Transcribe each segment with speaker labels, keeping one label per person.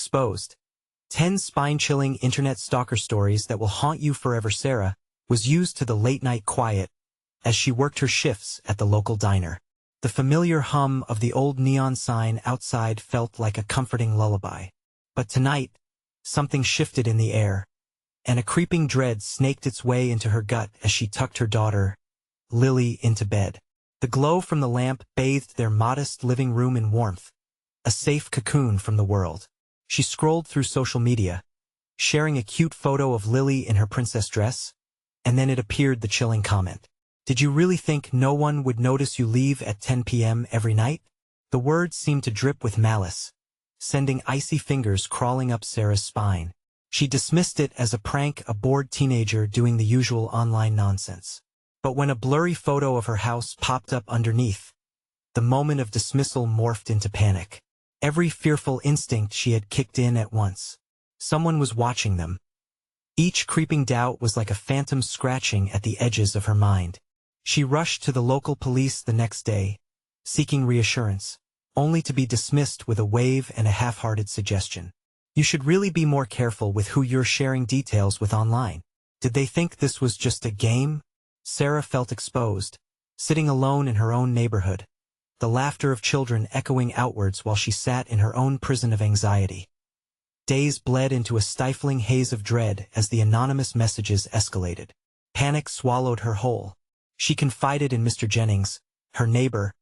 Speaker 1: exposed. 10 spine-chilling internet stalker stories that will haunt you forever. Sarah was used to the late-night quiet as she worked her shifts at the local diner. The familiar hum of the old neon sign outside felt like a comforting lullaby. But tonight, something shifted in the air, and a creeping dread snaked its way into her gut as she tucked her daughter, Lily, into bed. The glow from the lamp bathed their modest living room in warmth, a safe cocoon from the world. She scrolled through social media, sharing a cute photo of Lily in her princess dress, and then it appeared the chilling comment. "Did you really think no one would notice you leave at 10 p.m. every night?" The words seemed to drip with malice, sending icy fingers crawling up Sarah's spine. She dismissed it as a prank, a bored teenager doing the usual online nonsense. But when a blurry photo of her house popped up underneath, the moment of dismissal morphed into panic. Every fearful instinct she had kicked in at once. Someone was watching them. Each creeping doubt was like a phantom scratching at the edges of her mind. She rushed to the local police the next day, seeking reassurance, only to be dismissed with a wave and a half-hearted suggestion. "You should really be more careful with who you're sharing details with online." Did they think this was just a game? Sarah felt exposed, sitting alone in her own neighborhood, the laughter of children echoing outwards while she sat in her own prison of anxiety. Days bled into a stifling haze of dread as the anonymous messages escalated. Panic swallowed her whole. She confided in Mr. Jennings, her neighbor,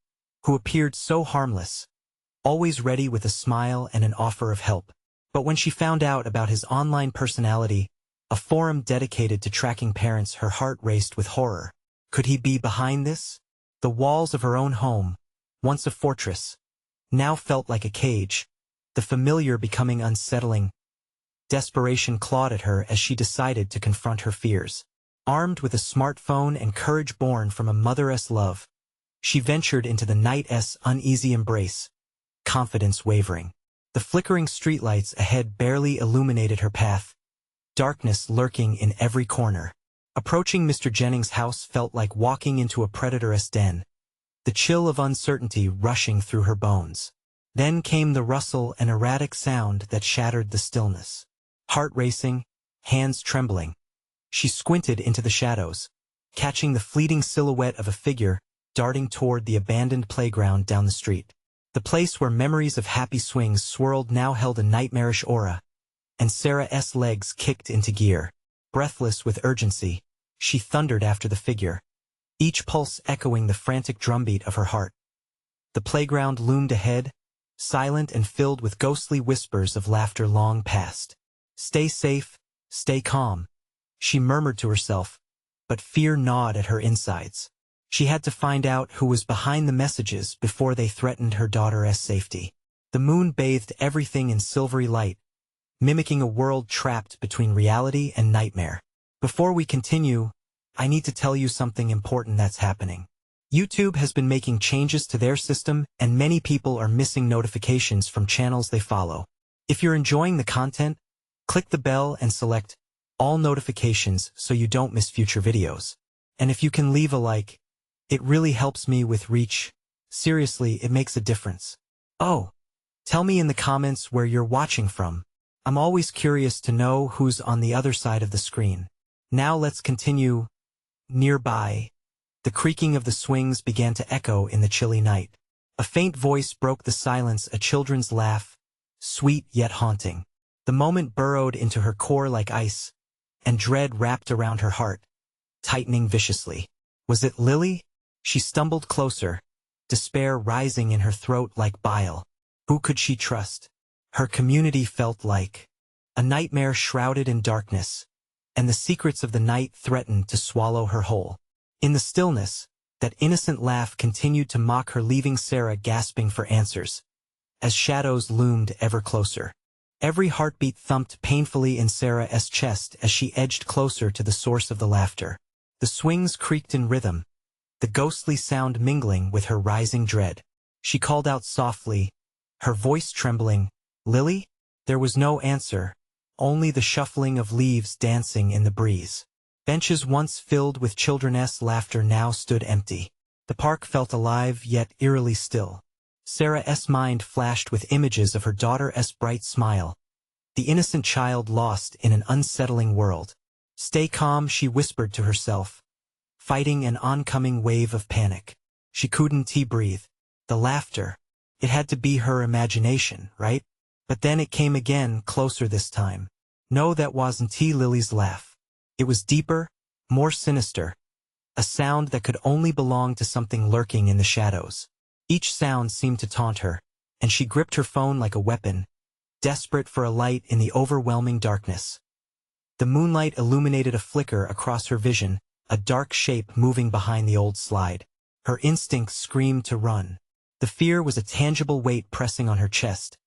Speaker 1: who appeared so harmless, always ready with a smile and an offer of help. But when she found out about his online personality, a forum dedicated to tracking parents, her heart raced with horror. Could he be behind this? The walls of her own home, once a fortress, now felt like a cage, the familiar becoming unsettling. Desperation clawed at her as she decided to confront her fears. Armed with a smartphone and courage born from a mother's love, she ventured into the night's uneasy embrace, confidence wavering. The flickering streetlights ahead barely illuminated her path, darkness lurking in every corner. Approaching Mr. Jennings' house felt like walking into a predator's den, the chill of uncertainty rushing through her bones. Then came the rustle and erratic sound that shattered the stillness. Heart racing, hands trembling, she squinted into the shadows, catching the fleeting silhouette of a figure darting toward the abandoned playground down the street. The place where memories of happy swings swirled now held a nightmarish aura, and Sarah's legs kicked into gear. Breathless with urgency, she thundered after the figure, each pulse echoing the frantic drumbeat of her heart. The playground loomed ahead, silent and filled with ghostly whispers of laughter long past. "Stay safe, stay calm," she murmured to herself, but fear gnawed at her insides. She had to find out who was behind the messages before they threatened her daughter's safety. The moon bathed everything in silvery light, mimicking a world trapped between reality and nightmare. Before we continue, I need to tell you something important that's happening. YouTube has been making changes to their system, and many people are missing notifications from channels they follow. If you're enjoying the content, click the bell and select all notifications so you don't miss future videos. And if you can leave a like, it really helps me with reach. Seriously, it makes a difference. Oh, tell me in the comments where you're watching from. I'm always curious to know who's on the other side of the screen. Now let's continue. Nearby, the creaking of the swings began to echo in the chilly night. A faint voice broke the silence, a children's laugh, sweet yet haunting. The moment burrowed into her core like ice, and dread wrapped around her heart, tightening viciously. Was it Lily? She stumbled closer, despair rising in her throat like bile. Who could she trust? Her community felt like a nightmare shrouded in darkness, and the secrets of the night threatened to swallow her whole. In the stillness, that innocent laugh continued to mock her, leaving Sarah gasping for answers, as shadows loomed ever closer. Every heartbeat thumped painfully in Sarah's chest as she edged closer to the source of the laughter. The swings creaked in rhythm, the ghostly sound mingling with her rising dread. She called out softly, her voice trembling, "Lily?" There was no answer, only the shuffling of leaves dancing in the breeze. Benches once filled with children's laughter now stood empty. The park felt alive yet eerily still. Sarah's mind flashed with images of her daughter's bright smile, the innocent child lost in an unsettling world. Stay calm, she whispered to herself, fighting an oncoming wave of panic. She couldn't breathe. The laughter. It had to be her imagination, right? But then it came again, closer this time. No, that wasn't Lily's laugh. It was deeper, more sinister. A sound that could only belong to something lurking in the shadows. Each sound seemed to taunt her, and she gripped her phone like a weapon, desperate for a light in the overwhelming darkness. The moonlight illuminated a flicker across her vision, a dark shape moving behind the old slide. Her instincts screamed to run. The fear was a tangible weight pressing on her chest.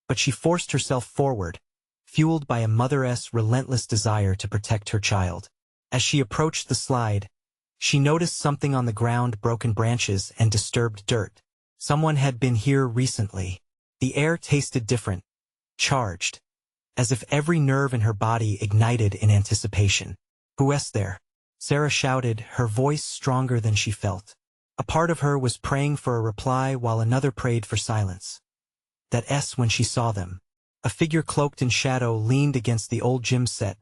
Speaker 1: But she forced herself forward, fueled by a mother's relentless desire to protect her child. As she approached the slide, she noticed something on the ground: broken branches and disturbed dirt. Someone had been here recently. The air tasted different, charged, as if every nerve in her body ignited in anticipation. "Who's there?" Sarah shouted, her voice stronger than she felt. A part of her was praying for a reply while another prayed for silence. That S when she saw them. A figure cloaked in shadow leaned against the old gym set,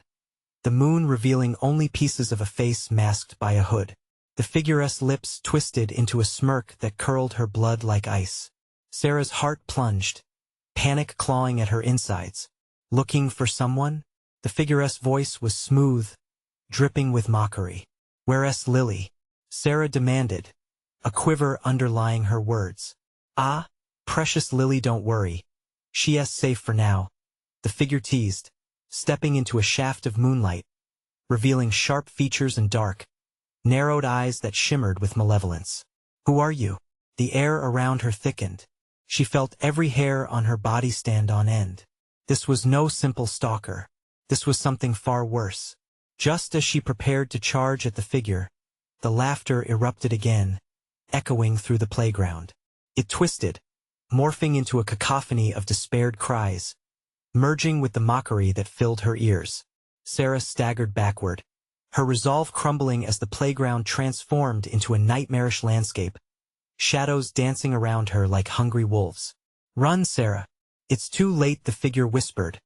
Speaker 1: the moon revealing only pieces of a face masked by a hood. The figure's lips twisted into a smirk that curled her blood like ice. Sarah's heart plunged, panic clawing at her insides. "Looking for someone?" The figure's voice was smooth, dripping with mockery. "Where's Lily?" Sarah demanded, a quiver underlying her words. "Ah, precious Lily, don't worry. She's safe for now," the figure teased, stepping into a shaft of moonlight, revealing sharp features and dark, narrowed eyes that shimmered with malevolence. "Who are you?" The air around her thickened. She felt every hair on her body stand on end. This was no simple stalker. This was something far worse. Just as she prepared to charge at the figure, the laughter erupted again, echoing through the playground. It twisted, morphing into a cacophony of despaired cries, merging with the mockery that filled her ears. Sarah staggered backward, her resolve crumbling as the playground transformed into a nightmarish landscape, shadows dancing around her like hungry wolves. "Run, Sarah. It's too late," the figure whispered,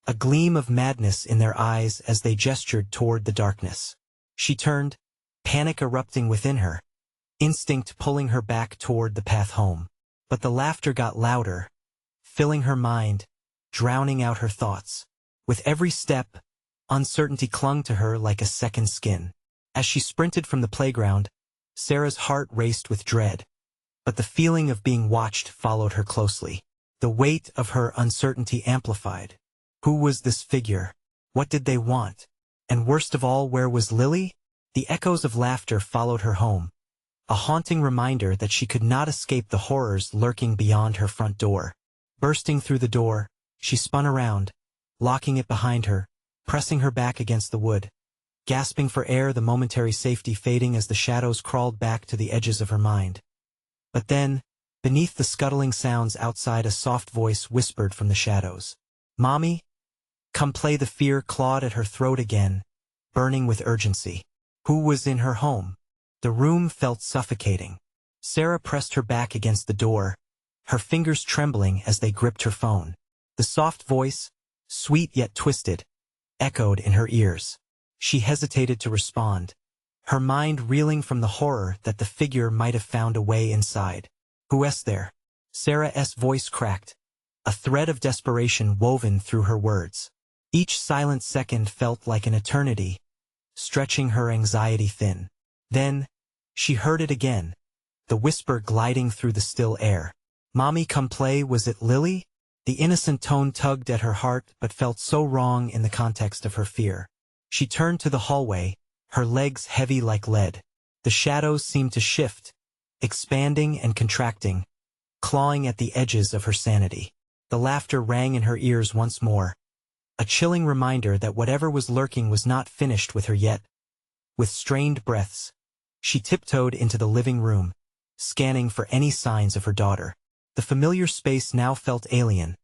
Speaker 1: a gleam of madness in their eyes as they gestured toward the darkness. She turned, panic erupting within her, instinct pulling her back toward the path home. But the laughter got louder, filling her mind, drowning out her thoughts. With every step, uncertainty clung to her like a second skin. As she sprinted from the playground, Sarah's heart raced with dread. But the feeling of being watched followed her closely. The weight of her uncertainty amplified. Who was this figure? What did they want? And worst of all, where was Lily? The echoes of laughter followed her home, a haunting reminder that she could not escape the horrors lurking beyond her front door. Bursting through the door, she spun around, locking it behind her, pressing her back against the wood, gasping for air, the momentary safety fading as the shadows crawled back to the edges of her mind. But then, beneath the scuttling sounds outside, a soft voice whispered from the shadows. "Mommy? Come play." The fear clawed at her throat again, burning with urgency. Who was in her home? The room felt suffocating. Sarah pressed her back against the door, her fingers trembling as they gripped her phone. The soft voice, sweet yet twisted, echoed in her ears. She hesitated to respond, her mind reeling from the horror that the figure might have found a way inside. "Who's there?" Sarah's voice cracked, a thread of desperation woven through her words. Each silent second felt like an eternity, stretching her anxiety thin. Then, she heard it again, the whisper gliding through the still air. "Mommy, come play." Was it Lily? The innocent tone tugged at her heart but felt so wrong in the context of her fear. She turned to the hallway, her legs heavy like lead. The shadows seemed to shift, expanding and contracting, clawing at the edges of her sanity. The laughter rang in her ears once more, a chilling reminder that whatever was lurking was not finished with her yet. With strained breaths, she tiptoed into the living room, scanning for any signs of her daughter. The familiar space now felt alien,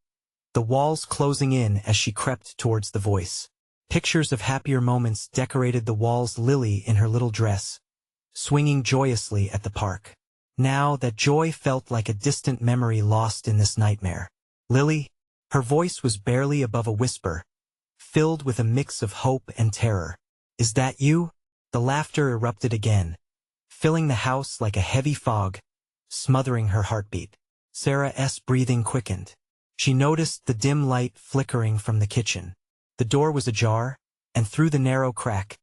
Speaker 1: the walls closing in as she crept towards the voice. Pictures of happier moments decorated the walls, Lily in her little dress, swinging joyously at the park. Now that joy felt like a distant memory lost in this nightmare. "Lily?" Her voice was barely above a whisper, filled with a mix of hope and terror. "Is that you?" The laughter erupted again, filling the house like a heavy fog, smothering her heartbeat. Sarah's breathing quickened. She noticed the dim light flickering from the kitchen. The door was ajar, and through the narrow crack,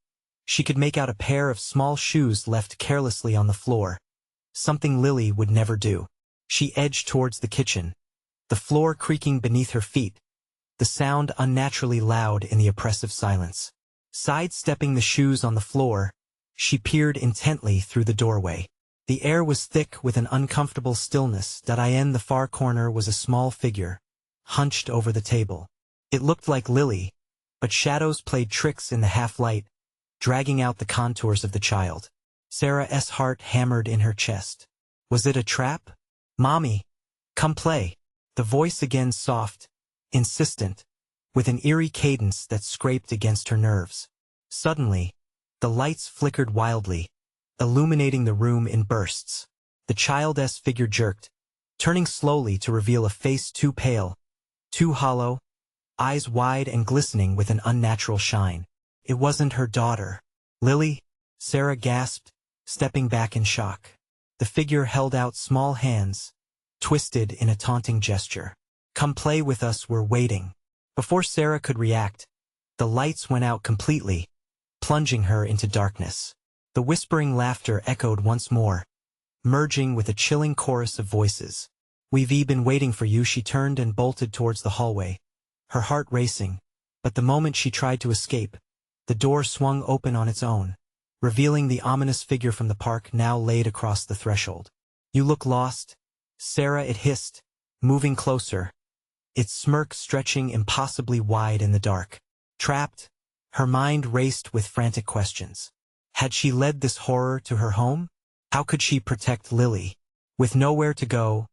Speaker 1: she could make out a pair of small shoes left carelessly on the floor, something Lily would never do. She edged towards the kitchen, the floor creaking beneath her feet, the sound unnaturally loud in the oppressive silence. Sidestepping the shoes on the floor, she peered intently through the doorway. The air was thick with an uncomfortable stillness. In the far corner was a small figure, hunched over the table. It looked like Lily, but shadows played tricks in the half-light, dragging out the contours of the child. Sarah's heart hammered in her chest. Was it a trap? "Mommy, come play." The voice again soft, insistent, with an eerie cadence that scraped against her nerves. Suddenly, the lights flickered wildly, illuminating the room in bursts. The child's figure jerked, turning slowly to reveal a face too pale, too hollow, eyes wide and glistening with an unnatural shine. It wasn't her daughter. "Lily?" Sarah gasped, stepping back in shock. The figure held out small hands, twisted in a taunting gesture. "Come play with us, we're waiting." Before Sarah could react, the lights went out completely, plunging her into darkness. The whispering laughter echoed once more, merging with a chilling chorus of voices. "We've been waiting for you." She turned and bolted towards the hallway, her heart racing, but the moment she tried to escape, the door swung open on its own, revealing the ominous figure from the park now laid across the threshold. "You look lost, Sarah," it hissed, moving closer, its smirk stretching impossibly wide in the dark. Trapped, her mind raced with frantic questions. Had she led this horror to her home? How could she protect Lily? With nowhere to go,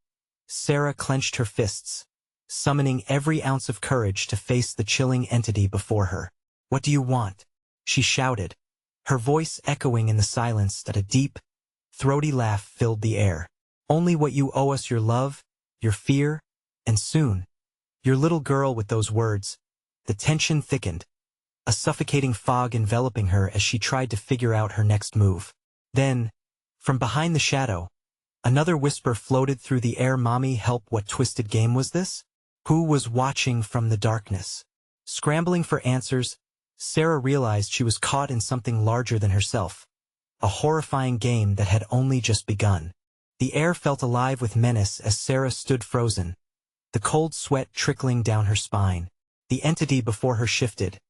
Speaker 1: Sarah clenched her fists, summoning every ounce of courage to face the chilling entity before her. "What do you want?" she shouted, her voice echoing in the silence that a deep, throaty laugh filled the air. "Only what you owe us: your love, your fear, and soon, your little girl." With those words, the tension thickened, a suffocating fog enveloping her as she tried to figure out her next move. Then, from behind the shadow, another whisper floated through the air. "Mommy, help." What twisted game was this? Who was watching from the darkness? Scrambling for answers, Sarah realized she was caught in something larger than herself, a horrifying game that had only just begun. The air felt alive with menace as Sarah stood frozen, the cold sweat trickling down her spine. The entity before her shifted,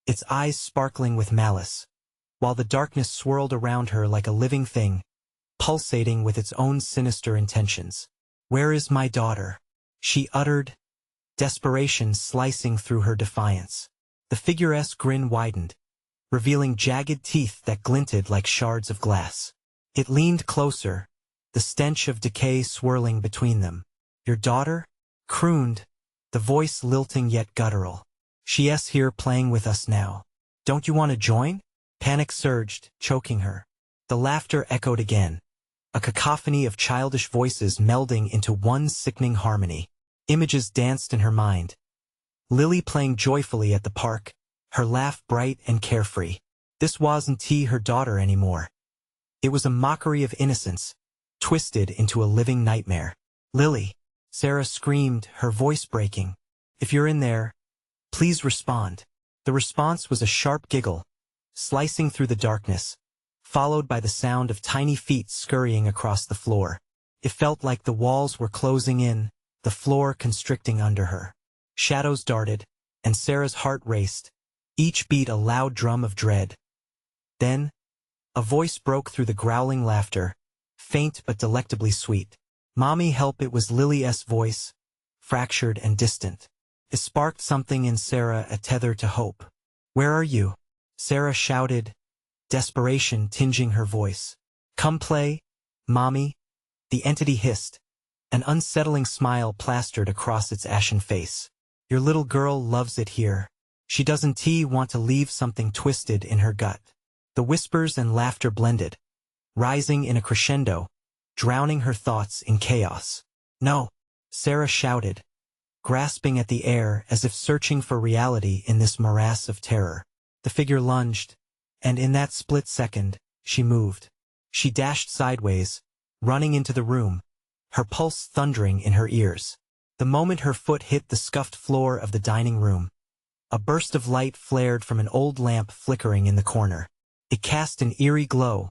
Speaker 1: its eyes sparkling with malice, while the darkness swirled around her like a living thing, pulsating with its own sinister intentions. "Where is my daughter?" she uttered, desperation slicing through her defiance. The figure's grin widened, revealing jagged teeth that glinted like shards of glass. It leaned closer, the stench of decay swirling between them. "Your daughter?" crooned, the voice lilting yet guttural. "She's here playing with us now. Don't you want to join?" Panic surged, choking her. The laughter echoed again, a cacophony of childish voices melding into one sickening harmony. Images danced in her mind. Lily playing joyfully at the park, her laugh bright and carefree. This wasn't her daughter anymore. It was a mockery of innocence, twisted into a living nightmare. "Lily!" Sarah screamed, her voice breaking. "If you're in there, please respond." The response was a sharp giggle, slicing through the darkness, followed by the sound of tiny feet scurrying across the floor. It felt like the walls were closing in, the floor constricting under her. Shadows darted, and Sarah's heart raced, each beat a loud drum of dread. Then, a voice broke through the growling laughter, faint but delectably sweet. "Mommy, help." It was Lily's voice, fractured and distant. It sparked something in Sarah, a tether to hope. "Where are you?" Sarah shouted, desperation tinging her voice. "Come play, Mommy." The entity hissed, an unsettling smile plastered across its ashen face. "Your little girl loves it here. She doesn't want to leave." Something twisted in her gut. The whispers and laughter blended, rising in a crescendo, drowning her thoughts in chaos. "No!" Sarah shouted, grasping at the air as if searching for reality in this morass of terror. The figure lunged, and in that split second, she moved. She dashed sideways, running into the room, her pulse thundering in her ears. The moment her foot hit the scuffed floor of the dining room, a burst of light flared from an old lamp flickering in the corner. It cast an eerie glow,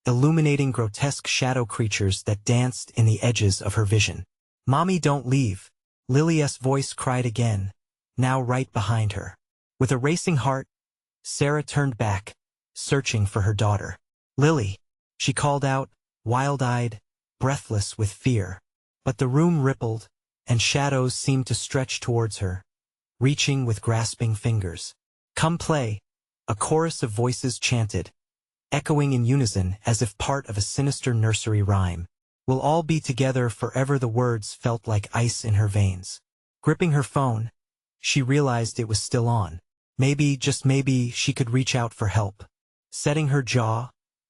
Speaker 1: illuminating grotesque shadow creatures that danced in the edges of her vision. "Mommy, don't leave," Lily's voice cried again, now right behind her. With a racing heart, Sarah turned back, searching for her daughter. "Lily," she called out, wild-eyed, breathless with fear. But the room rippled, and shadows seemed to stretch towards her, reaching with grasping fingers. "Come play," a chorus of voices chanted, echoing in unison as if part of a sinister nursery rhyme. "We'll all be together forever." The words felt like ice in her veins. Gripping her phone, she realized it was still on. Maybe, just maybe, she could reach out for help. Setting her jaw,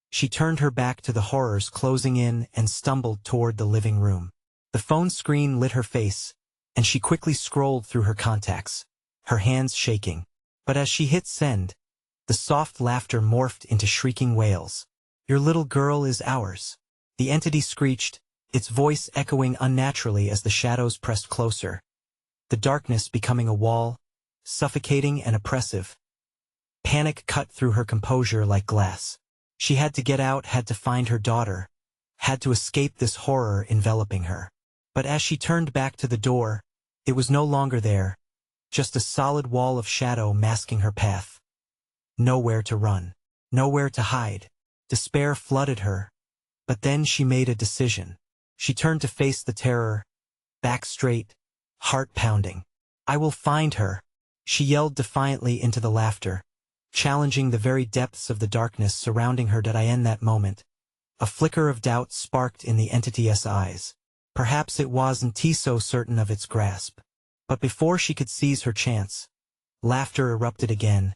Speaker 1: she turned her back to the horrors closing in and stumbled toward the living room. The phone screen lit her face, and she quickly scrolled through her contacts, her hands shaking. But as she hit send, the soft laughter morphed into shrieking wails. "Your little girl is ours," the entity screeched, its voice echoing unnaturally as the shadows pressed closer, the darkness becoming a wall, suffocating and oppressive. Panic cut through her composure like glass. She had to get out, had to find her daughter, had to escape this horror enveloping her. But as she turned back to the door, it was no longer there, just a solid wall of shadow masking her path. Nowhere to run, nowhere to hide. Despair flooded her, but then she made a decision. She turned to face the terror, back straight, heart pounding. "I will find her," she yelled defiantly into the laughter, challenging the very depths of the darkness surrounding her. Did I end that moment? A flicker of doubt sparked in the entity's eyes. Perhaps it wasn't so certain of its grasp. But before she could seize her chance, laughter erupted again,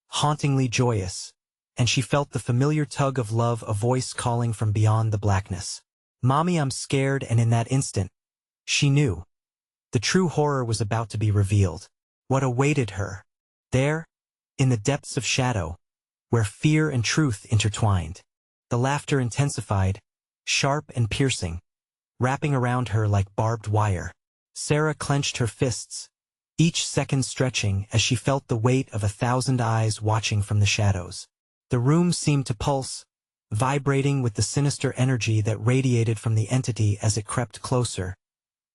Speaker 1: hauntingly joyous, and she felt the familiar tug of love, a voice calling from beyond the blackness. "Mommy, I'm scared." And in that instant, she knew. The true horror was about to be revealed. What awaited her? There, in the depths of shadow, where fear and truth intertwined. The laughter intensified, sharp and piercing, wrapping around her like barbed wire. Sarah clenched her fists, each second stretching as she felt the weight of 1,000 eyes watching from the shadows. The room seemed to pulse, vibrating with the sinister energy that radiated from the entity as it crept closer,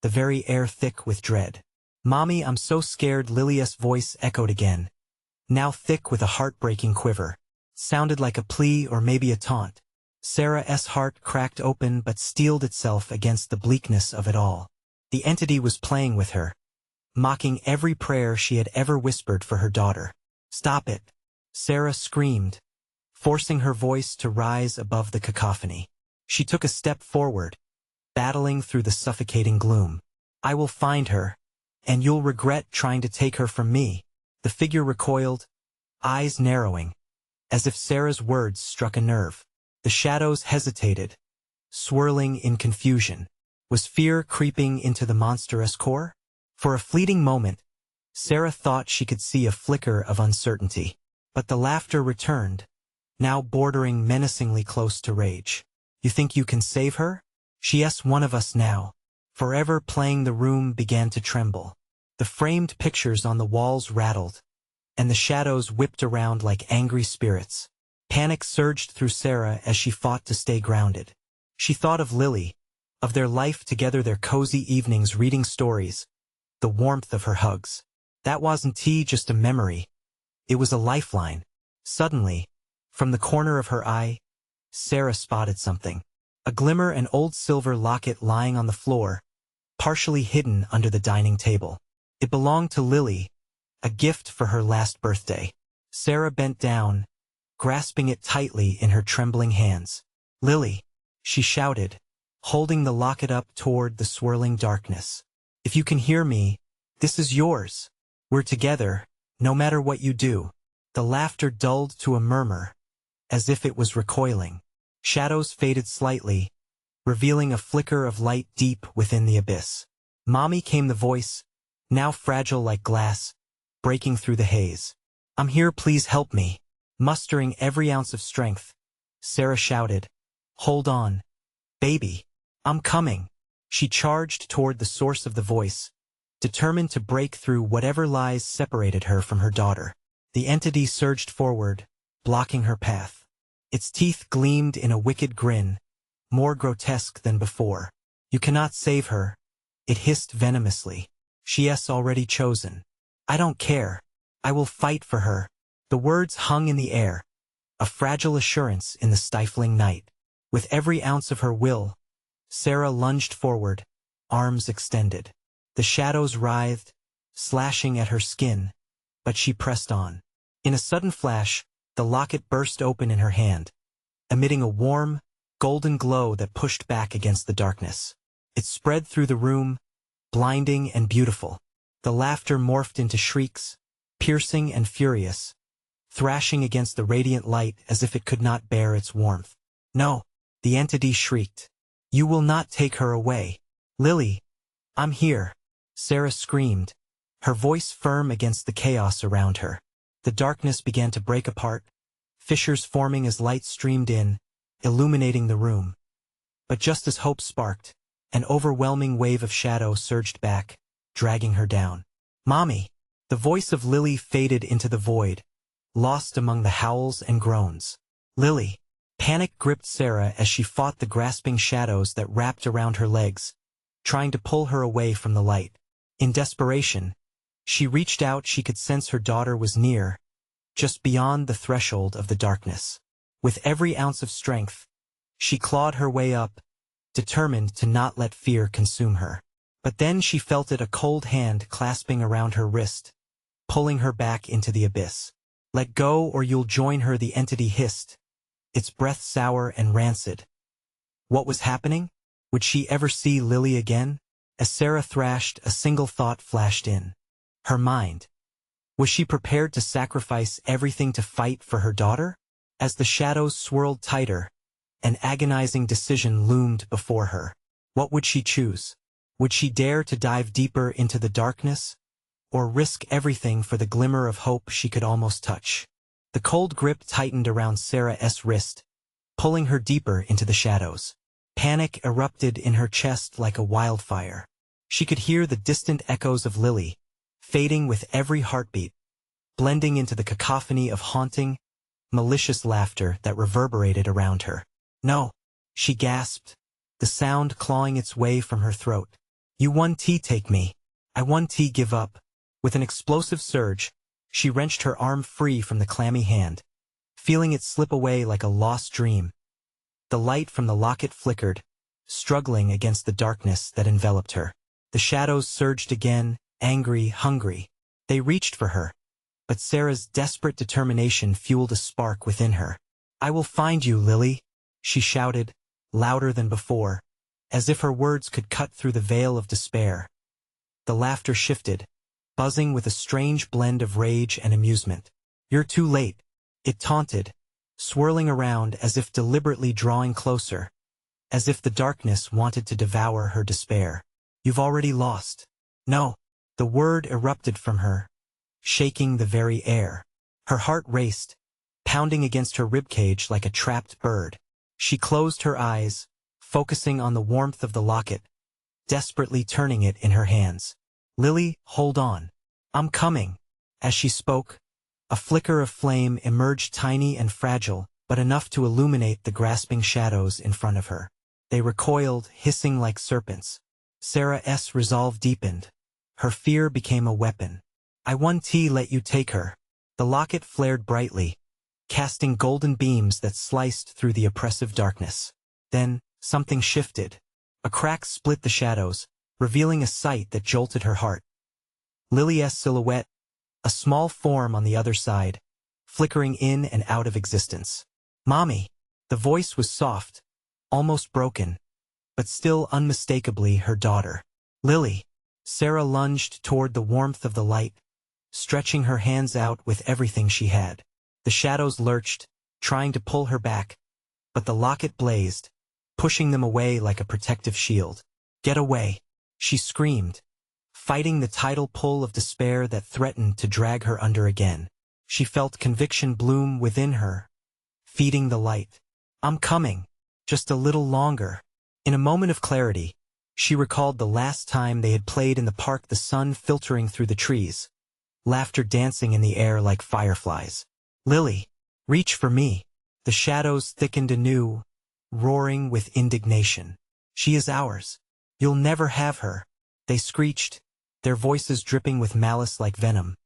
Speaker 1: the very air thick with dread. "Mommy, I'm so scared." Lily's voice echoed again, now thick with a heartbreaking quiver. Sounded like a plea or maybe a taunt. Sarah's heart cracked open but steeled itself against the bleakness of it all. The entity was playing with her, mocking every prayer she had ever whispered for her daughter. "Stop it," Sarah screamed, forcing her voice to rise above the cacophony. She took a step forward, battling through the suffocating gloom. "I will find her, and you'll regret trying to take her from me." The figure recoiled, eyes narrowing, as if Sarah's words struck a nerve. The shadows hesitated, swirling in confusion. Was fear creeping into the monstrous core? For a fleeting moment, Sarah thought she could see a flicker of uncertainty. But the laughter returned, now bordering menacingly close to rage. "You think you can save her? She's one of us now, forever." Playing. The room began to tremble. The framed pictures on the walls rattled, and the shadows whipped around like angry spirits. Panic surged through Sarah as she fought to stay grounded. She thought of Lily, of their life together, their cozy evenings reading stories, the warmth of her hugs. That wasn't just a memory. It was a lifeline. Suddenly, from the corner of her eye, Sarah spotted something. A glimmer, an old silver locket lying on the floor, partially hidden under the dining table. It belonged to Lily, a gift for her last birthday. Sarah bent down, grasping it tightly in her trembling hands. "Lily," she shouted, holding the locket up toward the swirling darkness. "If you can hear me, this is yours. We're together, no matter what you do." The laughter dulled to a murmur, as if it was recoiling. Shadows faded slightly, revealing a flicker of light deep within the abyss. "Mommy," came the voice, now fragile like glass, breaking through the haze. "I'm here, please help me." Mustering every ounce of strength, Sarah shouted, "Hold on, baby. I'm coming." She charged toward the source of the voice, determined to break through whatever lies separated her from her daughter. The entity surged forward, blocking her path. Its teeth gleamed in a wicked grin, more grotesque than before. "You cannot save her," it hissed venomously. "She's already chosen. I don't care. I will fight for her." The words hung in the air, a fragile assurance in the stifling night. With every ounce of her will, Sarah lunged forward, arms extended. The shadows writhed, slashing at her skin, but she pressed on. In a sudden flash, the locket burst open in her hand, emitting a warm, golden glow that pushed back against the darkness. It spread through the room, blinding and beautiful. The laughter morphed into shrieks, piercing and furious, thrashing against the radiant light as if it could not bear its warmth. "No," the entity shrieked. "You will not take her away. Lily, I'm here." Sarah screamed, her voice firm against the chaos around her. The darkness began to break apart, fissures forming as light streamed in, illuminating the room. But just as hope sparked, an overwhelming wave of shadow surged back, dragging her down. "Mommy!" The voice of Lily faded into the void, lost among the howls and groans. "Lily!" Panic gripped Sarah as she fought the grasping shadows that wrapped around her legs, trying to pull her away from the light. In desperation, she reached out. She could sense her daughter was near, just beyond the threshold of the darkness. With every ounce of strength, she clawed her way up, determined to not let fear consume her. But then she felt a cold hand clasping around her wrist, pulling her back into the abyss. "Let go or you'll join her," the entity hissed, its breath sour and rancid. What was happening? Would she ever see Lily again? As Sarah thrashed, a single thought flashed in her mind. Was she prepared to sacrifice everything to fight for her daughter? As the shadows swirled tighter, an agonizing decision loomed before her. What would she choose? Would she dare to dive deeper into the darkness, or risk everything for the glimmer of hope she could almost touch? The cold grip tightened around Sarah's wrist, pulling her deeper into the shadows. Panic erupted in her chest like a wildfire. She could hear the distant echoes of Lily, fading with every heartbeat, blending into the cacophony of haunting, malicious laughter that reverberated around her. "No," she gasped, the sound clawing its way from her throat. "You won't take me. I won't give up." With an explosive surge, she wrenched her arm free from the clammy hand, feeling it slip away like a lost dream. The light from the locket flickered, struggling against the darkness that enveloped her. The shadows surged again, angry, hungry. They reached for her, but Sarah's desperate determination fueled a spark within her. "I will find you, Lily," she shouted, louder than before, as if her words could cut through the veil of despair. The laughter shifted, buzzing with a strange blend of rage and amusement. "You're too late," it taunted, swirling around as if deliberately drawing closer, as if the darkness wanted to devour her despair. "You've already lost." "No," the word erupted from her, shaking the very air. Her heart raced, pounding against her ribcage like a trapped bird. She closed her eyes, focusing on the warmth of the locket, desperately turning it in her hands. "Lily, hold on. I'm coming." As she spoke, a flicker of flame emerged, tiny and fragile, but enough to illuminate the grasping shadows in front of her. They recoiled, hissing like serpents. Sarah's resolve deepened. Her fear became a weapon. "I won't let you take her." The locket flared brightly, casting golden beams that sliced through the oppressive darkness. Then, something shifted. A crack split the shadows, revealing a sight that jolted her heart. Lily's silhouette, a small form on the other side, flickering in and out of existence. "Mommy!" The voice was soft, almost broken, but still unmistakably her daughter. "Lily!" Sarah lunged toward the warmth of the light, stretching her hands out with everything she had. The shadows lurched, trying to pull her back, but the locket blazed, pushing them away like a protective shield. "Get away!" she screamed, fighting the tidal pull of despair that threatened to drag her under again. She felt conviction bloom within her, feeding the light. I'm coming. Just a little longer. In a moment of clarity, she recalled the last time they had played in the park, the sun filtering through the trees, laughter dancing in the air like fireflies. Lily, reach for me. The shadows thickened anew, roaring with indignation. She is ours. You'll never have her, they screeched, their voices dripping with malice like venom.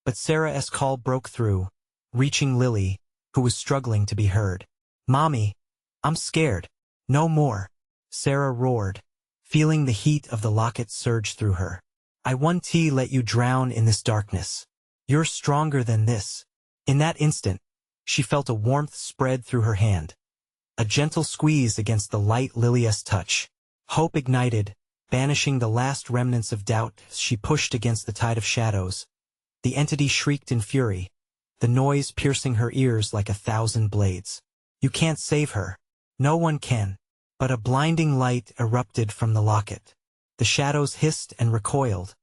Speaker 1: But Sarah's call broke through, reaching Lily, who was struggling to be heard. Mommy, I'm scared. No more, Sarah roared, feeling the heat of the locket surge through her. I won't let you drown in this darkness. You're stronger than this. In that instant, she felt a warmth spread through her hand. A gentle squeeze against the light Lily's touch. Hope ignited, banishing the last remnants of doubt as she pushed against the tide of shadows. The entity shrieked in fury, the noise piercing her ears like 1,000 blades. You can't save her. No one can. But a blinding light erupted from the locket. The shadows hissed and recoiled,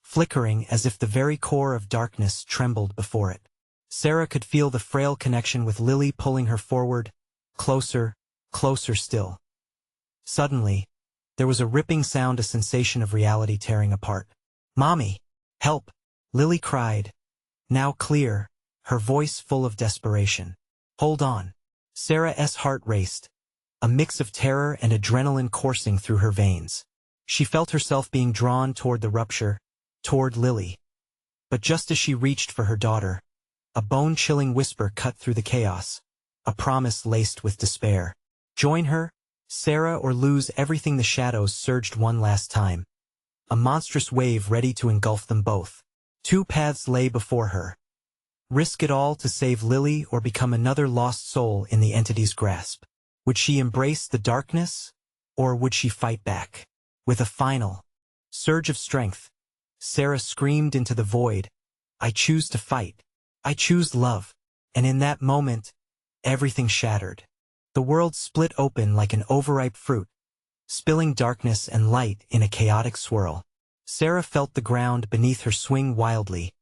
Speaker 1: flickering as if the very core of darkness trembled before it. Sarah could feel the frail connection with Lily pulling her forward, closer, closer still. Suddenly, there was a ripping sound, a sensation of reality tearing apart. Mommy, help! Lily cried, now clear, her voice full of desperation. Hold on. Sarah's heart raced, a mix of terror and adrenaline coursing through her veins. She felt herself being drawn toward the rupture, toward Lily. But just as she reached for her daughter, a bone-chilling whisper cut through the chaos, a promise laced with despair. Join her, Sarah, or lose everything. The shadows surged one last time, a monstrous wave ready to engulf them both. Two paths lay before her. Risk it all to save Lily or become another lost soul in the entity's grasp. Would she embrace the darkness, or would she fight back? With a final surge of strength, Sarah screamed into the void, I choose to fight. I choose love. And in that moment, everything shattered. The world split open like an overripe fruit, spilling darkness and light in a chaotic swirl. Sarah felt the ground beneath her swing wildly,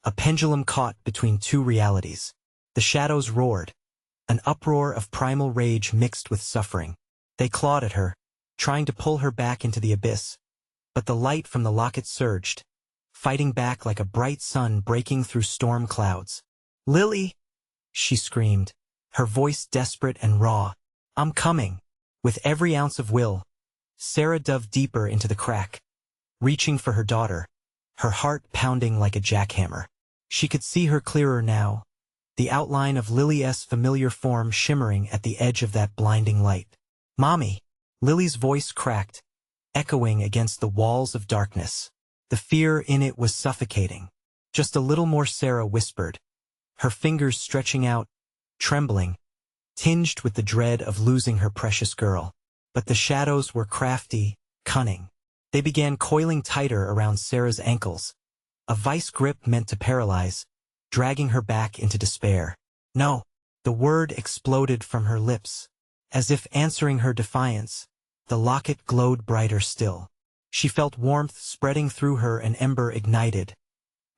Speaker 1: a pendulum caught between two realities. The shadows roared, an uproar of primal rage mixed with suffering. They clawed at her, trying to pull her back into the abyss. But the light from the locket surged, fighting back like a bright sun breaking through storm clouds. Lily! She screamed, her voice desperate and raw. I'm coming. With every ounce of will, Sarah dove deeper into the crack, reaching for her daughter, her heart pounding like a jackhammer. She could see her clearer now, the outline of Lily's familiar form shimmering at the edge of that blinding light. Mommy! Lily's voice cracked, echoing against the walls of darkness. The fear in it was suffocating. Just a little more, Sarah whispered, her fingers stretching out, trembling, tinged with the dread of losing her precious girl. But the shadows were crafty, cunning. They began coiling tighter around Sarah's ankles, a vice grip meant to paralyze, dragging her back into despair. No! The word exploded from her lips. As if answering her defiance, the locket glowed brighter still. She felt warmth spreading through her, an ember ignited,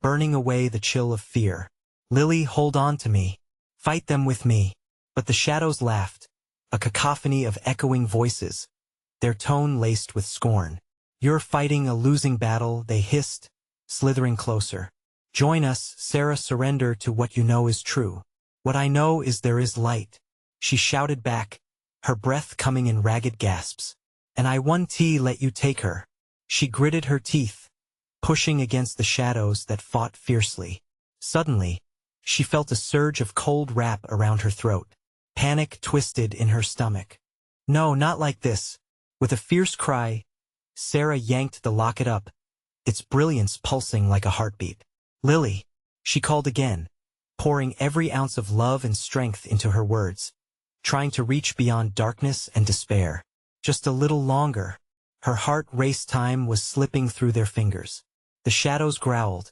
Speaker 1: burning away the chill of fear. Lily, hold on to me. Fight them with me. But the shadows laughed, a cacophony of echoing voices, their tone laced with scorn. You're fighting a losing battle, they hissed, slithering closer. Join us, Sarah, surrender to what you know is true. What I know is there is light. She shouted back, her breath coming in ragged gasps. And I won't let you take her. She gritted her teeth, pushing against the shadows that fought fiercely. Suddenly, she felt a surge of cold wrap around her throat. Panic twisted in her stomach. No, not like this. With a fierce cry, Sarah yanked the locket up, its brilliance pulsing like a heartbeat. Lily! She called again, pouring every ounce of love and strength into her words, trying to reach beyond darkness and despair. Just a little longer. Her heart raced, time was slipping through their fingers. The shadows growled,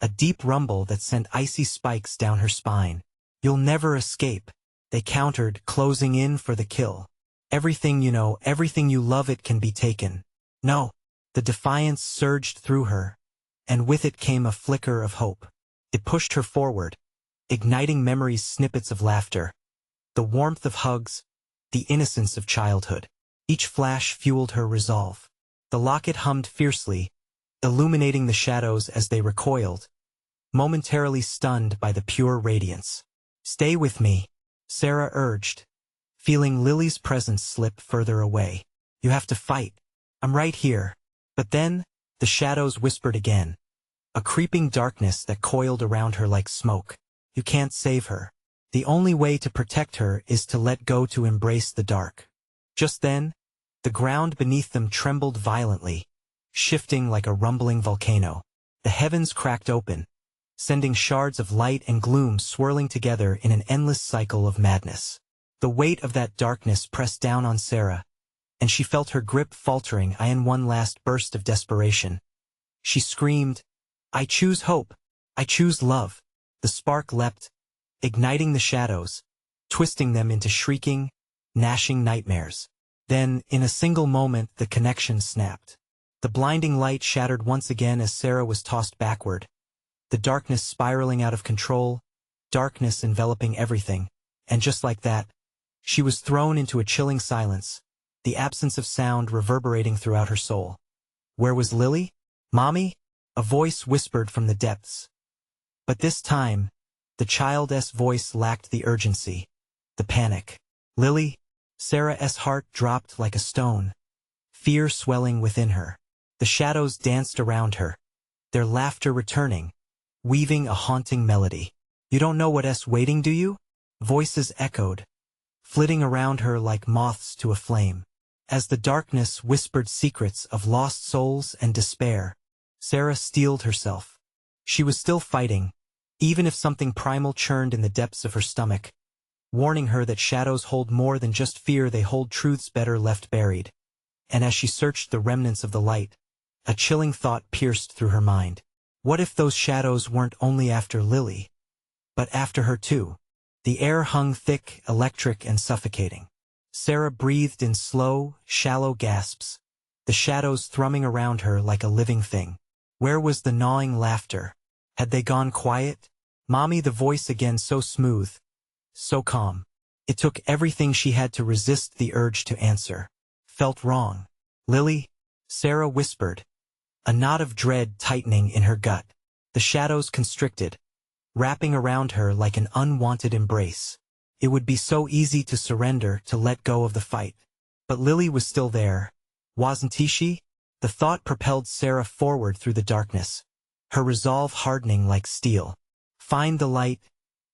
Speaker 1: a deep rumble that sent icy spikes down her spine. You'll never escape, they countered, closing in for the kill. Everything you know, everything you love, it can be taken. No. The defiance surged through her, and with it came a flicker of hope. It pushed her forward, igniting memories, snippets of laughter, the warmth of hugs, the innocence of childhood. Each flash fueled her resolve. The locket hummed fiercely, illuminating the shadows as they recoiled, momentarily stunned by the pure radiance. "Stay with me," Sarah urged, feeling Lily's presence slip further away. "You have to fight. I'm right here." But then, the shadows whispered again, a creeping darkness that coiled around her like smoke. "You can't save her. The only way to protect her is to let go, to embrace the dark." Just then, the ground beneath them trembled violently, shifting like a rumbling volcano. The heavens cracked open, sending shards of light and gloom swirling together in an endless cycle of madness. The weight of that darkness pressed down on Sarah, and she felt her grip faltering. In one last burst of desperation, she screamed, "I choose hope. I choose love." The spark leapt, igniting the shadows, twisting them into shrieking, gnashing nightmares. Then, in a single moment, the connection snapped. The blinding light shattered once again as Sarah was tossed backward, the darkness spiraling out of control, darkness enveloping everything. And just like that, she was thrown into a chilling silence, the absence of sound reverberating throughout her soul. Where was Lily? "Mommy?" a voice whispered from the depths. But this time, the child's voice lacked the urgency, the panic. "Lily?" Sarah's heart dropped like a stone, fear swelling within her. The shadows danced around her, their laughter returning, weaving a haunting melody. "You don't know what's waiting, do you?" Voices echoed, flitting around her like moths to a flame. As the darkness whispered secrets of lost souls and despair, Sarah steeled herself. She was still fighting, even if something primal churned in the depths of her stomach, warning her that shadows hold more than just fear, they hold truths better left buried. And as she searched the remnants of the light, a chilling thought pierced through her mind. What if those shadows weren't only after Lily, but after her too? The air hung thick, electric, and suffocating. Sarah breathed in slow, shallow gasps, the shadows thrumming around her like a living thing. Where was the gnawing laughter? Had they gone quiet? "Mommy," the voice again, so smooth, so calm. It took everything she had to resist the urge to answer. "Felt wrong." "Lily?" Sarah whispered, a knot of dread tightening in her gut. The shadows constricted, wrapping around her like an unwanted embrace. It would be so easy to surrender, to let go of the fight. But Lily was still there, wasn't she? The thought propelled Sarah forward through the darkness, her resolve hardening like steel. "Find the light,"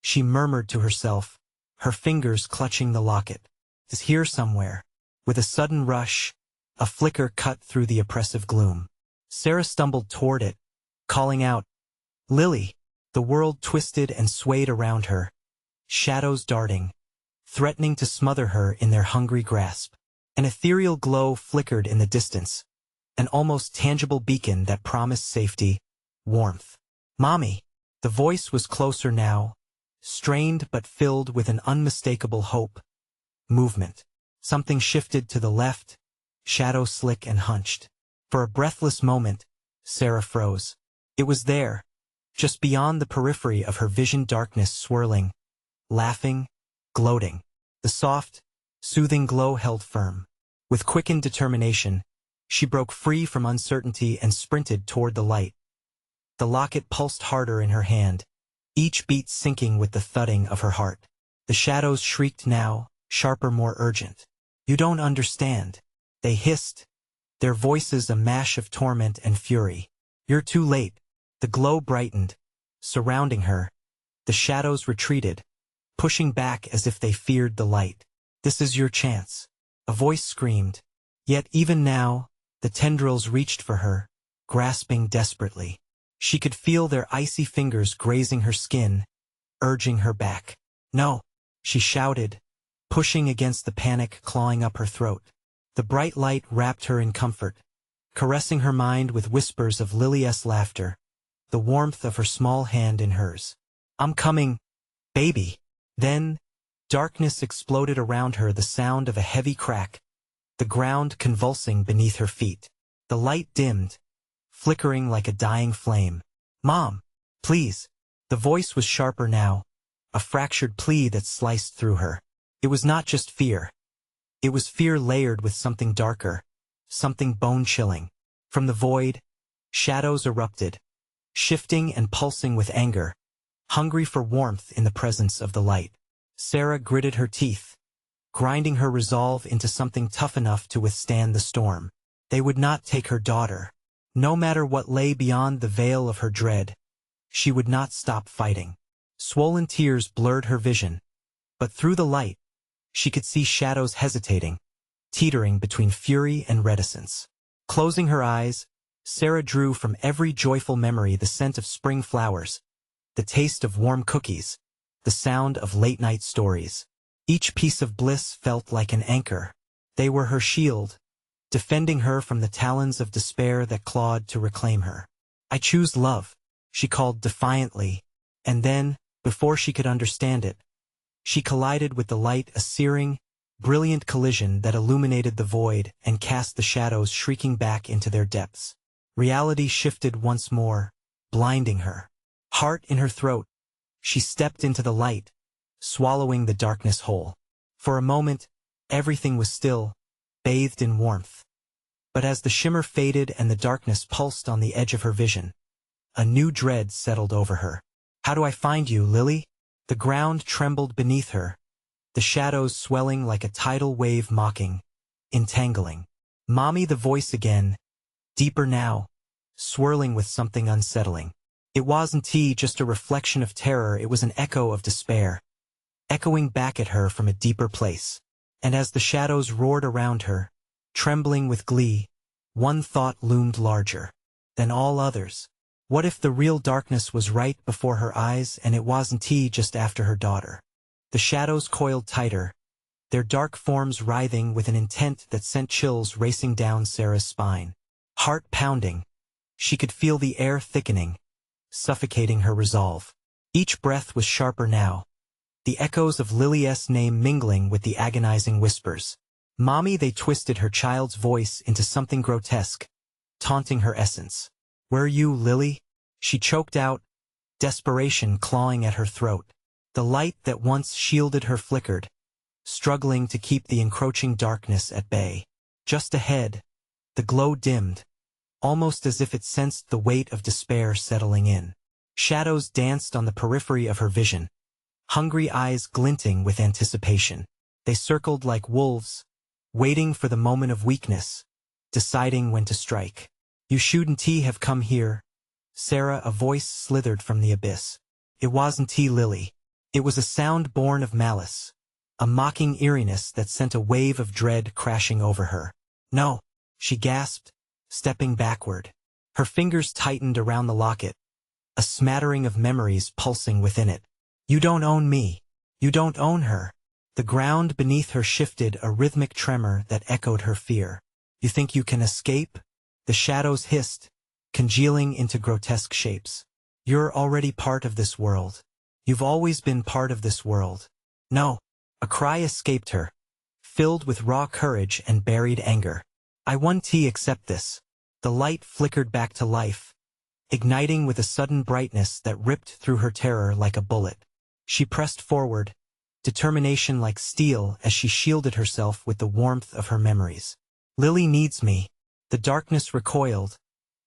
Speaker 1: she murmured to herself, her fingers clutching the locket. "It's here somewhere." With a sudden rush, a flicker cut through the oppressive gloom. Sarah stumbled toward it, calling out, "Lily!" The world twisted and swayed around her, shadows darting, threatening to smother her in their hungry grasp. An ethereal glow flickered in the distance, an almost tangible beacon that promised safety, warmth. "Mommy!" The voice was closer now, strained but filled with an unmistakable hope. Movement. Something shifted to the left, shadow slick and hunched. For a breathless moment, Sarah froze. It was there, just beyond the periphery of her vision, darkness swirling, laughing, gloating. The soft, soothing glow held firm. With quickened determination, she broke free from uncertainty and sprinted toward the light. The locket pulsed harder in her hand, each beat syncing with the thudding of her heart. The shadows shrieked now, sharper, more urgent. "You don't understand," they hissed, their voices a mash of torment and fury. "You're too late." The glow brightened, surrounding her. The shadows retreated, pushing back as if they feared the light. "This is your chance," a voice screamed. Yet even now, the tendrils reached for her, grasping desperately. She could feel their icy fingers grazing her skin, urging her back. "No!" she shouted, pushing against the panic clawing up her throat. The bright light wrapped her in comfort, caressing her mind with whispers of Lily's laughter, the warmth of her small hand in hers. "I'm coming, baby." Then, darkness exploded around her, the sound of a heavy crack, the ground convulsing beneath her feet. The light dimmed, flickering like a dying flame. "Mom, please." The voice was sharper now, a fractured plea that sliced through her. It was not just fear. It was fear layered with something darker, something bone-chilling. From the void, shadows erupted, shifting and pulsing with anger, hungry for warmth in the presence of the light. Sarah gritted her teeth, grinding her resolve into something tough enough to withstand the storm. They would not take her daughter. No matter what lay beyond the veil of her dread, she would not stop fighting. Swollen tears blurred her vision, but through the light, she could see shadows hesitating, teetering between fury and reticence. Closing her eyes, Sarah drew from every joyful memory the scent of spring flowers, the taste of warm cookies, the sound of late-night stories. Each piece of bliss felt like an anchor. They were her shield, defending her from the talons of despair that clawed to reclaim her. "I choose love," she called defiantly, and then, before she could understand it, she collided with the light, a searing, brilliant collision that illuminated the void and cast the shadows shrieking back into their depths. Reality shifted once more, blinding her. Heart in her throat, she stepped into the light, swallowing the darkness whole. For a moment, everything was still, bathed in warmth. But as the shimmer faded and the darkness pulsed on the edge of her vision, a new dread settled over her. "How do I find you, Lily?" The ground trembled beneath her, the shadows swelling like a tidal wave mocking, entangling. "Mommy," the voice again, deeper now, swirling with something unsettling. It wasn't just a reflection of terror, it was an echo of despair, echoing back at her from a deeper place. And as the shadows roared around her, trembling with glee, one thought loomed larger than all others. What if the real darkness was right before her eyes and it wasn't just after her daughter? The shadows coiled tighter, their dark forms writhing with an intent that sent chills racing down Sarah's spine. Heart pounding, she could feel the air thickening, suffocating her resolve. Each breath was sharper now, the echoes of Lily's name mingling with the agonizing whispers. "Mommy," they twisted her child's voice into something grotesque, taunting her essence. "Where are you, Lily?" she choked out, desperation clawing at her throat. The light that once shielded her flickered, struggling to keep the encroaching darkness at bay. Just ahead, the glow dimmed, almost as if it sensed the weight of despair settling in. Shadows danced on the periphery of her vision, hungry eyes glinting with anticipation. They circled like wolves, waiting for the moment of weakness, deciding when to strike. "You shouldn't have come here, Sarah," a voice slithered from the abyss. It wasn't Lily. It was a sound born of malice, a mocking eeriness that sent a wave of dread crashing over her. "No," she gasped, stepping backward. Her fingers tightened around the locket, a smattering of memories pulsing within it. "You don't own me. You don't own her." The ground beneath her shifted, a rhythmic tremor that echoed her fear. "You think you can escape?" The shadows hissed, congealing into grotesque shapes. "You're already part of this world. You've always been part of this world." "No." A cry escaped her, filled with raw courage and buried anger. "I won't accept this." The light flickered back to life, igniting with a sudden brightness that ripped through her terror like a bullet. She pressed forward, determination like steel as she shielded herself with the warmth of her memories. "Lily needs me." The darkness recoiled,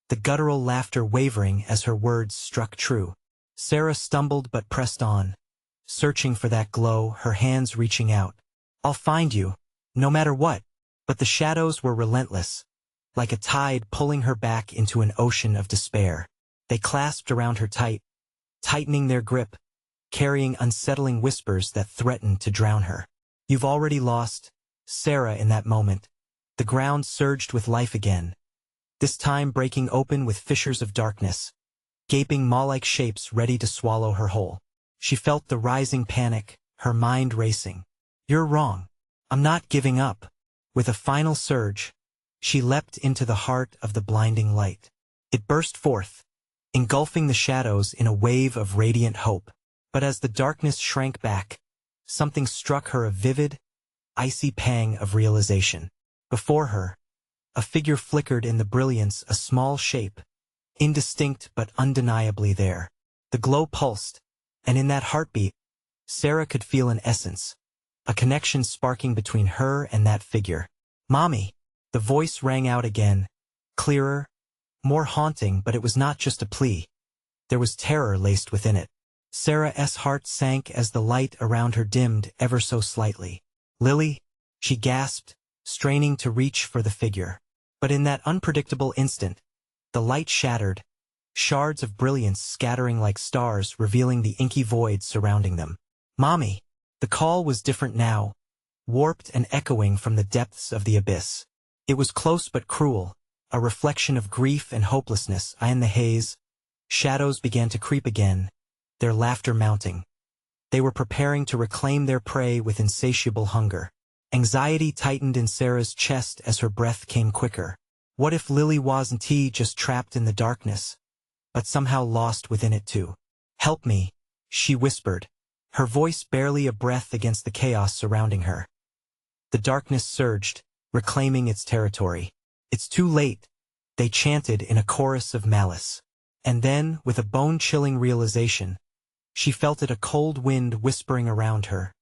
Speaker 1: the guttural laughter wavering as her words struck true. Sarah stumbled but pressed on, searching for that glow, her hands reaching out. "I'll find you, no matter what." But the shadows were relentless, like a tide pulling her back into an ocean of despair. They clasped around her tight, tightening their grip, carrying unsettling whispers that threatened to drown her. "You've already lost, Sarah." In that moment, the ground surged with life again, this time breaking open with fissures of darkness, gaping maw-like shapes ready to swallow her whole. She felt the rising panic, her mind racing. "You're wrong. I'm not giving up." With a final surge, she leapt into the heart of the blinding light. It burst forth, engulfing the shadows in a wave of radiant hope. But as the darkness shrank back, something struck her, a vivid, icy pang of realization. Before her, A figure flickered in the brilliance, a small shape, indistinct but undeniably there. The glow pulsed, and in that heartbeat, Sarah could feel an essence, a connection sparking between her and that figure. "Mommy!" The voice rang out again, clearer, more haunting, but it was not just a plea. There was terror laced within it. Sarah's heart sank as the light around her dimmed ever so slightly. "Lily?" she gasped, straining to reach for the figure. But in that unpredictable instant, the light shattered, shards of brilliance scattering like stars, revealing the inky void surrounding them. "Mommy!" The call was different now, warped and echoing from the depths of the abyss. It was close but cruel, a reflection of grief and hopelessness. In the haze, shadows began to creep again, their laughter mounting. They were preparing to reclaim their prey with insatiable hunger. Anxiety tightened in Sarah's chest as her breath came quicker. What if Lily wasn't just trapped in the darkness, but somehow lost within it too? "Help me," she whispered, her voice barely a breath against the chaos surrounding her. The darkness surged, reclaiming its territory. "It's too late," they chanted in a chorus of malice. And then, with a bone-chilling realization, she felt it, a cold wind whispering around her,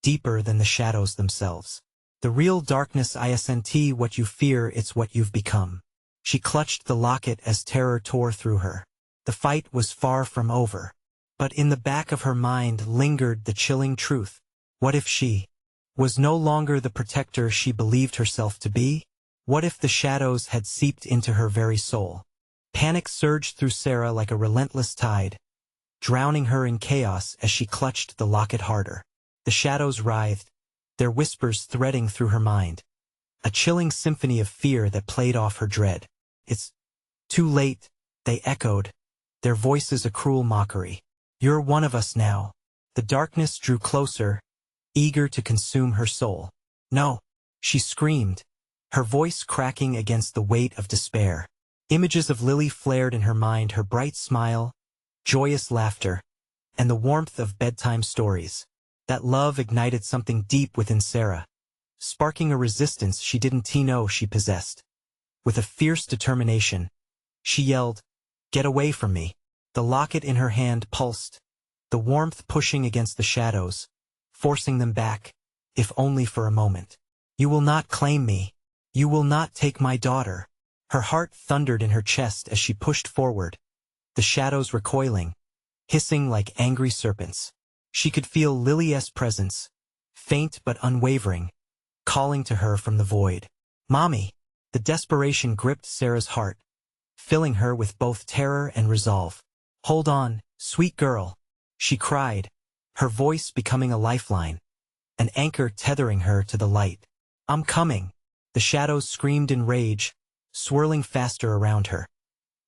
Speaker 1: deeper than the shadows themselves. "The real darkness isn't what you fear, it's what you've become." She clutched the locket as terror tore through her. The fight was far from over. But in the back of her mind lingered the chilling truth. What if she was no longer the protector she believed herself to be? What if the shadows had seeped into her very soul? Panic surged through Sarah like a relentless tide, drowning her in chaos as she clutched the locket harder. The shadows writhed, their whispers threading through her mind, a chilling symphony of fear that played off her dread. "It's too late," they echoed, their voices a cruel mockery. "You're one of us now." The darkness drew closer, eager to consume her soul. "No!" she screamed, her voice cracking against the weight of despair. Images of Lily flared in her mind, her bright smile, joyous laughter, and the warmth of bedtime stories. That love ignited something deep within Sarah, sparking a resistance she didn't know she possessed. With a fierce determination, she yelled, "Get away from me!" The locket in her hand pulsed, the warmth pushing against the shadows, forcing them back, if only for a moment. "You will not claim me. You will not take my daughter." Her heart thundered in her chest as she pushed forward, the shadows recoiling, hissing like angry serpents. She could feel Lily's presence, faint but unwavering, calling to her from the void. "Mommy!" The desperation gripped Sarah's heart, filling her with both terror and resolve. "Hold on, sweet girl," she cried, her voice becoming a lifeline, an anchor tethering her to the light. "I'm coming." The shadows screamed in rage, swirling faster around her,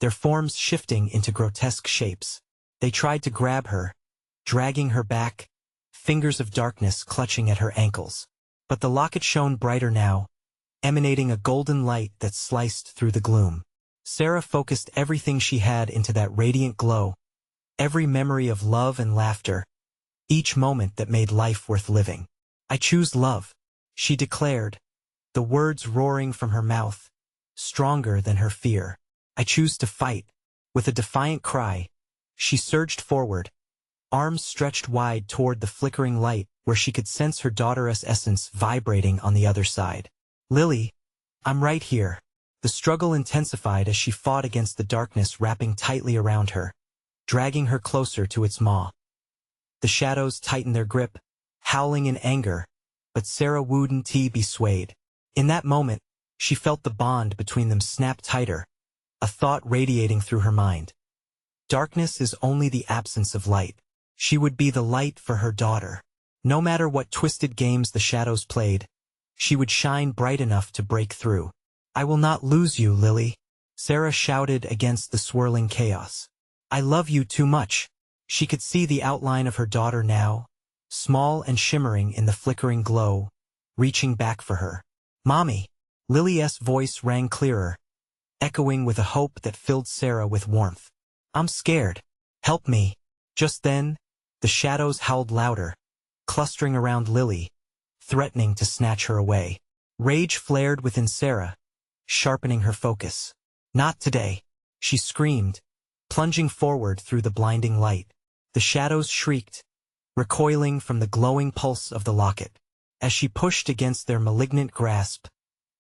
Speaker 1: their forms shifting into grotesque shapes. They tried to grab her, dragging her back, fingers of darkness clutching at her ankles. But the locket shone brighter now, emanating a golden light that sliced through the gloom. Sarah focused everything she had into that radiant glow, every memory of love and laughter, each moment that made life worth living. "I choose love," she declared, the words roaring from her mouth, stronger than her fear. "I choose to fight." With a defiant cry, she surged forward, arms stretched wide toward the flickering light where she could sense her daughter's essence vibrating on the other side. "Lily, I'm right here." The struggle intensified as she fought against the darkness wrapping tightly around her, dragging her closer to its maw. The shadows tightened their grip, howling in anger, but Sarah wouldn't be swayed. In that moment, she felt the bond between them snap tighter, a thought radiating through her mind. Darkness is only the absence of light. She would be the light for her daughter. No matter what twisted games the shadows played, she would shine bright enough to break through. "I will not lose you, Lily," Sarah shouted against the swirling chaos. "I love you too much." She could see the outline of her daughter now, small and shimmering in the flickering glow, reaching back for her. "Mommy!" Lily's voice rang clearer, echoing with a hope that filled Sarah with warmth. "I'm scared. Help me." Just then, the shadows howled louder, clustering around Lily, threatening to snatch her away. Rage flared within Sarah, sharpening her focus. Not today, she screamed, plunging forward through the blinding light. The shadows shrieked, recoiling from the glowing pulse of the locket. As she pushed against their malignant grasp,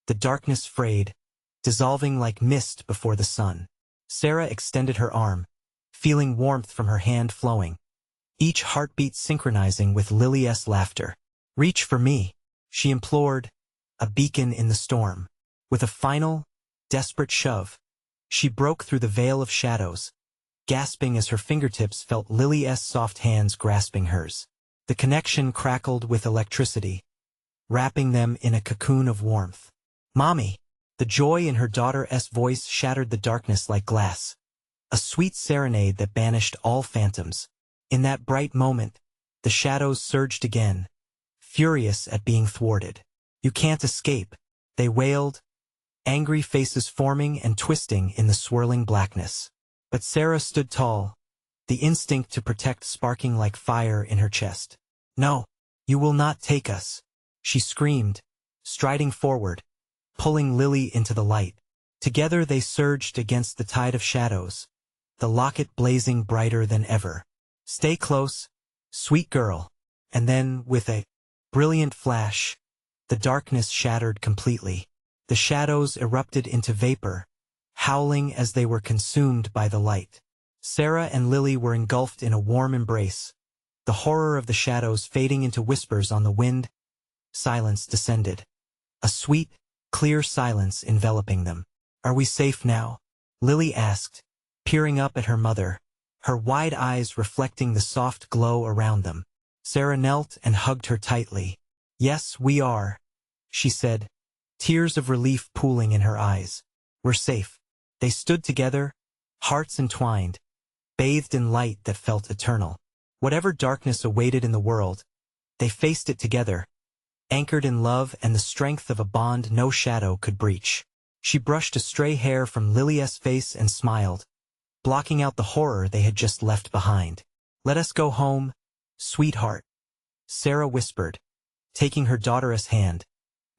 Speaker 1: the darkness frayed, dissolving like mist before the sun. Sarah extended her arm, feeling warmth from her hand flowing, each heartbeat synchronizing with Lily's laughter. "Reach for me," she implored, a beacon in the storm. With a final, desperate shove, she broke through the veil of shadows, gasping as her fingertips felt Lily's soft hands grasping hers. The connection crackled with electricity, wrapping them in a cocoon of warmth. "Mommy!" The joy in her daughter's voice shattered the darkness like glass, a sweet serenade that banished all phantoms. In that bright moment, the shadows surged again, furious at being thwarted. "You can't escape," they wailed, angry faces forming and twisting in the swirling blackness. But Sarah stood tall, the instinct to protect sparking like fire in her chest. "No, you will not take us," she screamed, striding forward, pulling Lily into the light. Together they surged against the tide of shadows, the locket blazing brighter than ever. "Stay close, sweet girl." And then, with a brilliant flash, the darkness shattered completely. The shadows erupted into vapor, howling as they were consumed by the light. Sarah and Lily were engulfed in a warm embrace, the horror of the shadows fading into whispers on the wind. Silence descended, a sweet, clear silence enveloping them. "Are we safe now?" Lily asked, peering up at her mother, her wide eyes reflecting the soft glow around them. Sarah knelt and hugged her tightly. "Yes, we are," she said, tears of relief pooling in her eyes. "We're safe." They stood together, hearts entwined, bathed in light that felt eternal. Whatever darkness awaited in the world, they faced it together, anchored in love and the strength of a bond no shadow could breach. She brushed a stray hair from Lily's face and smiled, blocking out the horror they had just left behind. "Let us go home, sweetheart," Sarah whispered, taking her daughter's hand,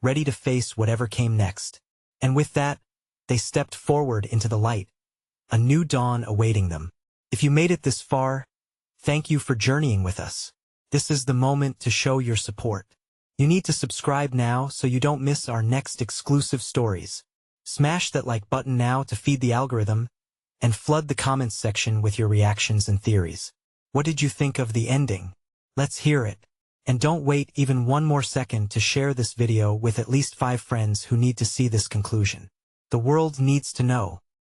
Speaker 1: ready to face whatever came next. And with that, they stepped forward into the light, a new dawn awaiting them. If you made it this far, thank you for journeying with us. This is the moment to show your support. You need to subscribe now so you don't miss our next exclusive stories. Smash that like button now to feed the algorithm, and flood the comments section with your reactions and theories. What did you think of the ending? Let's hear it. And don't wait even one more second to share this video with at least 5 friends who need to see this conclusion. The world needs to know.